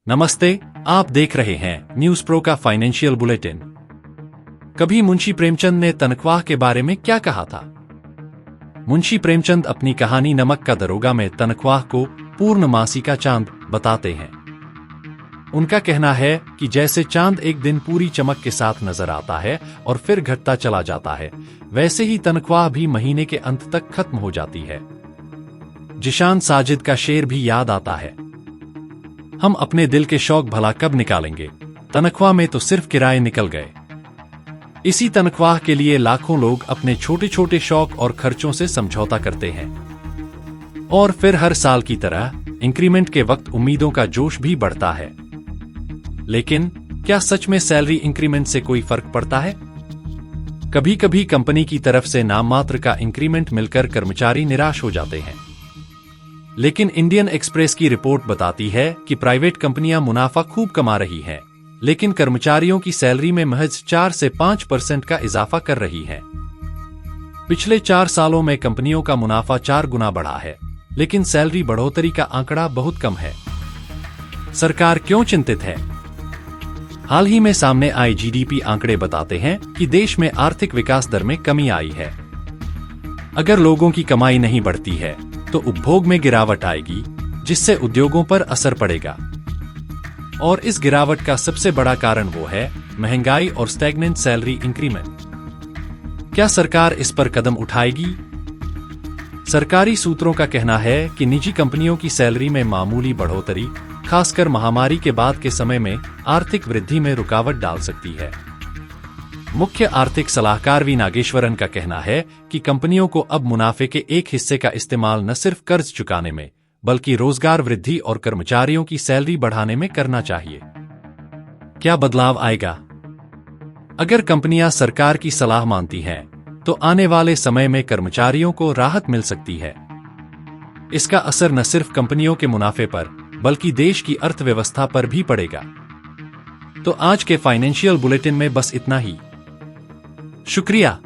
नमस्ते, आप देख रहे हैं न्यूज प्रो का फाइनेंशियल बुलेटिन। कभी मुंशी प्रेमचंद ने तनख्वाह के बारे में क्या कहा था? मुंशी प्रेमचंद अपनी कहानी नमक का दरोगा में तनख्वाह को पूर्णमासी का चांद बताते हैं। उनका कहना है कि जैसे चांद एक दिन पूरी चमक के साथ नजर आता है और फिर घटता चला जाता है, वैसे ही तनख्वाह भी महीने के अंत तक खत्म हो जाती है। जिशान साजिद का शेर भी याद आता है, हम अपने दिल के शौक भला कब निकालेंगे, तनख्वाह में तो सिर्फ किराए निकल गए। इसी तनख्वाह के लिए लाखों लोग अपने छोटे छोटे शौक और खर्चों से समझौता करते हैं। और फिर हर साल की तरह इंक्रीमेंट के वक्त उम्मीदों का जोश भी बढ़ता है। लेकिन क्या सच में सैलरी इंक्रीमेंट से कोई फर्क पड़ता है? कभी कभी कंपनी की तरफ से नाम मात्र का इंक्रीमेंट मिलकर कर्मचारी निराश हो जाते हैं। लेकिन इंडियन एक्सप्रेस की रिपोर्ट बताती है कि प्राइवेट कंपनियां मुनाफा खूब कमा रही हैं, लेकिन कर्मचारियों की सैलरी में महज 4 से 5% का इजाफा कर रही हैं। पिछले 4 सालों में कंपनियों का मुनाफा 4 गुना बढ़ा है, लेकिन सैलरी बढ़ोतरी का आंकड़ा बहुत कम है। सरकार क्यों चिंतित है? हाल ही में सामने आए जीडीपी आंकड़े बताते हैं कि देश में आर्थिक विकास दर में कमी आई है। अगर लोगों की कमाई नहीं बढ़ती है तो उपभोग में गिरावट आएगी, जिससे उद्योगों पर असर पड़ेगा। और इस गिरावट का सबसे बड़ा कारण वो है महंगाई और स्टैग्नेंट सैलरी इंक्रीमेंट। क्या सरकार इस पर कदम उठाएगी? सरकारी सूत्रों का कहना है कि निजी कंपनियों की सैलरी में मामूली बढ़ोतरी, खासकर महामारी के बाद के समय में आर्थिक वृद्धि में रुकावट डाल सकती है। मुख्य आर्थिक सलाहकार वी नागेश्वरन का कहना है कि कंपनियों को अब मुनाफे के एक हिस्से का इस्तेमाल न सिर्फ कर्ज चुकाने में, बल्कि रोजगार वृद्धि और कर्मचारियों की सैलरी बढ़ाने में करना चाहिए। क्या बदलाव आएगा? अगर कंपनियां सरकार की सलाह मानती हैं, तो आने वाले समय में कर्मचारियों को राहत मिल सकती है। इसका असर न सिर्फ कंपनियों के मुनाफे पर, बल्कि देश की अर्थव्यवस्था पर भी पड़ेगा। तो आज के फाइनेंशियल बुलेटिन में बस इतना ही। शुक्रिया।